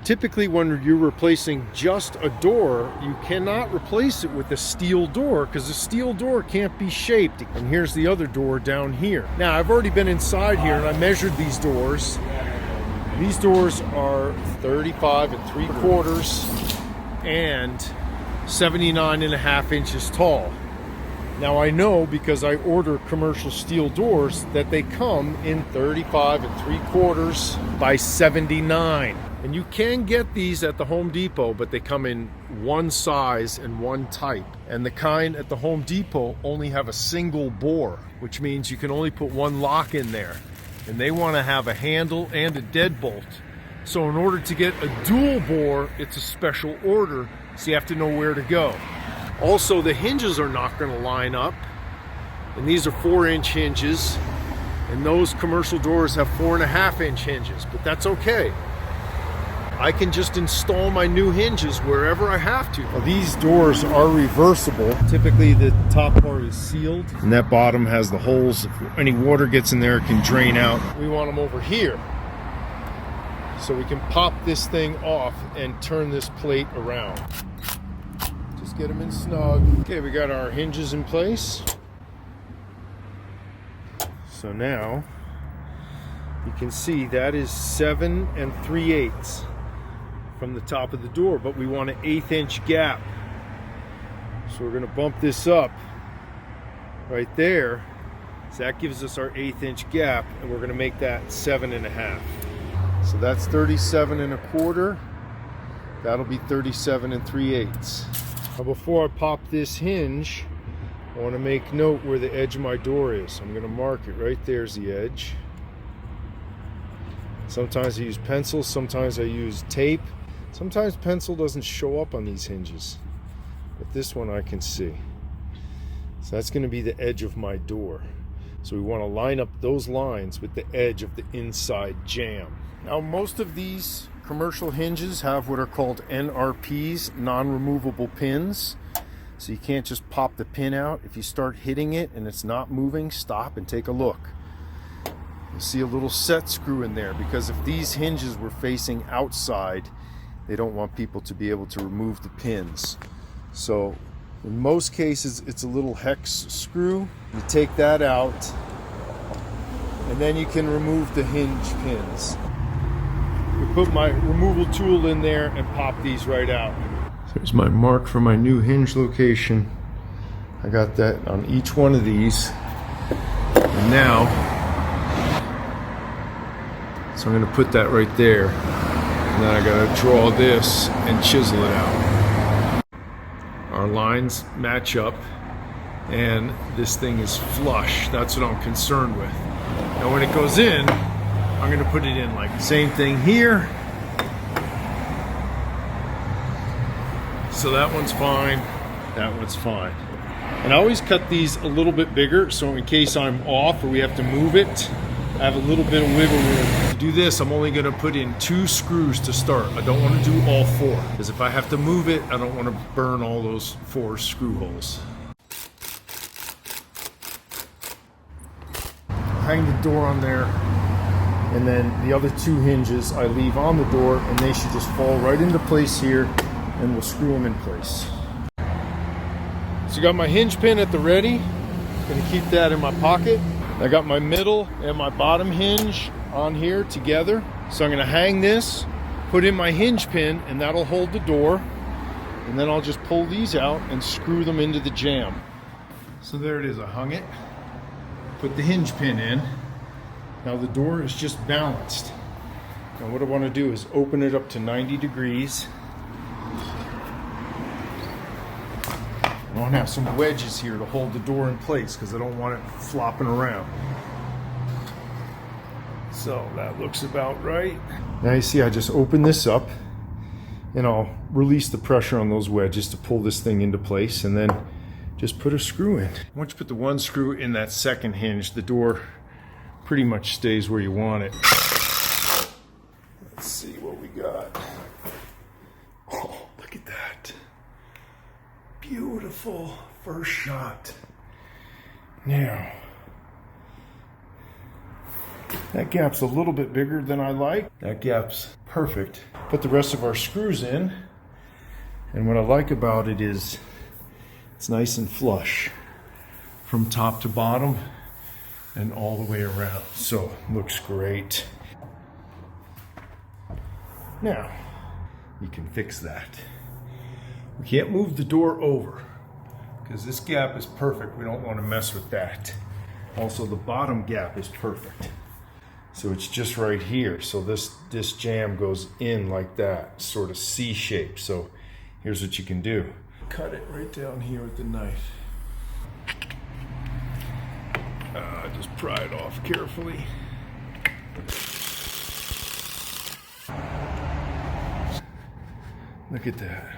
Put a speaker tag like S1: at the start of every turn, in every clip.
S1: Typically when you're replacing just a door, you cannot replace it with a steel door because the steel door can't be shaped. And here's the other door down here. Now I've already been inside here and I measured these doors. These doors are 35 3/4 and 79.5 inches tall. Now I know because I order commercial steel doors that they come in 35 3/4 by 79. And you can get these at the Home Depot, but they come in one size and one type. And the kind at the Home Depot only have a single bore, which means you can only put one lock in there. And they want to have a handle and a deadbolt. So in order to get a dual bore, it's a special order, so you have to know where to go. Also, the hinges are not going to line up. And these are 4-inch hinges. And those commercial doors have 4.5-inch hinges, but that's okay. I can just install my new hinges wherever I have to. Now, these doors are reversible. Typically the top part is sealed and that bottom has the holes. If any water gets in there, it can drain out. We want them over here. So we can pop this thing off and turn this plate around. Just get them in snug. Okay, we got our hinges in place. So now you can see that is 7 3/8 from the top of the door, but we want an 1/8-inch gap. So we're going to bump this up right there. So that gives us our 1/8-inch gap, and we're going to make that 7.5. So that's 37 1/4. That'll be 37 3/8. Now before I pop this hinge, I want to make note where the edge of my door is. I'm going to mark it. Right there's the edge. Sometimes I use pencil, sometimes I use tape. Sometimes pencil doesn't show up on these hinges, but this one I can see. So that's going to be the edge of my door. So we want to line up those lines with the edge of the inside jamb. Now most of these commercial hinges have what are called NRPs, non-removable pins. So you can't just pop the pin out. If you start hitting it and it's not moving, stop and take a look. You'll see a little set screw in there because if these hinges were facing outside, they don't want people to be able to remove the pins. So in most cases, it's a little hex screw. You take that out, and then you can remove the hinge pins. I put my removal tool in there and pop these right out. There's my mark for my new hinge location. I got that on each one of these. And now, so I'm going to put that right there. And then I got to draw this and chisel it out. Our lines match up and this thing is flush. That's what I'm concerned with. Now when it goes in, I'm going to put it in like the same thing here. So that one's fine, that one's fine. And I always cut these a little bit bigger so in case I'm off or we have to move it, I have a little bit of wiggle room. To do this, I'm only going to put in 2 screws to start. I don't want to do all 4 because if I have to move it, I don't want to burn all those 4 screw holes. Hang the door on there, and then the other 2 hinges I leave on the door, and they should just fall right into place here, and we'll screw them in place. So I got my hinge pin at the ready. I'm going to keep that in my pocket. I got my middle and my bottom hinge on here together. So I'm going to hang this, put in my hinge pin, and that'll hold the door. And then I'll just pull these out and screw them into the jamb. So there it is, I hung it. Put the hinge pin in. Now the door is just balanced. Now what I want to do is open it up to 90 degrees. I want to have some wedges here to hold the door in place because I don't want it flopping around. So that looks about right. Now you see I just open this up and I'll release the pressure on those wedges to pull this thing into place and then just put a screw in. Once you put the one screw in that second hinge, the door pretty much stays where you want it. Let's see what we got. Oh, look at that. Beautiful first shot. Now, That gap's a little bit bigger than I like. That gap's perfect. Put the rest of our screws in. And what I like about it is it's nice and flush from top to bottom and all the way around. So looks great. Now, you can fix that. We can't move the door over because this gap is perfect. We don't want to mess with that. Also, the bottom gap is perfect. So it's just right here. So this jamb goes in like that, sort of C shape. So here's what you can do. Cut it right down here with the knife. Just pry it off carefully. Look at that.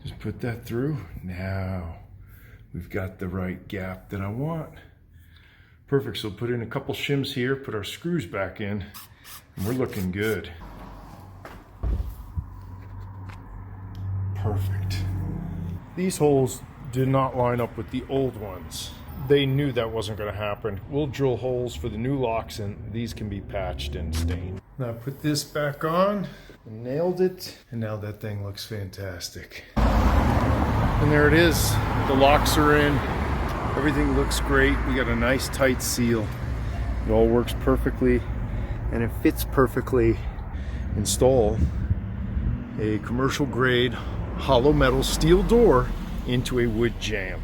S1: Just put that through. Now we've got the right gap that I want. Perfect. So put in a couple shims here, put our screws back in, and we're looking good. Perfect. These holes did not line up with the old ones. They knew that wasn't going to happen. We'll drill holes for the new locks, and these can be patched and stained. Now put this back on. Nailed it. And now that thing looks fantastic. And there it is. The locks are in. Everything looks great. We got a nice tight seal. It all works perfectly, and it fits perfectly. Install a commercial grade hollow metal steel door into a wood jamb.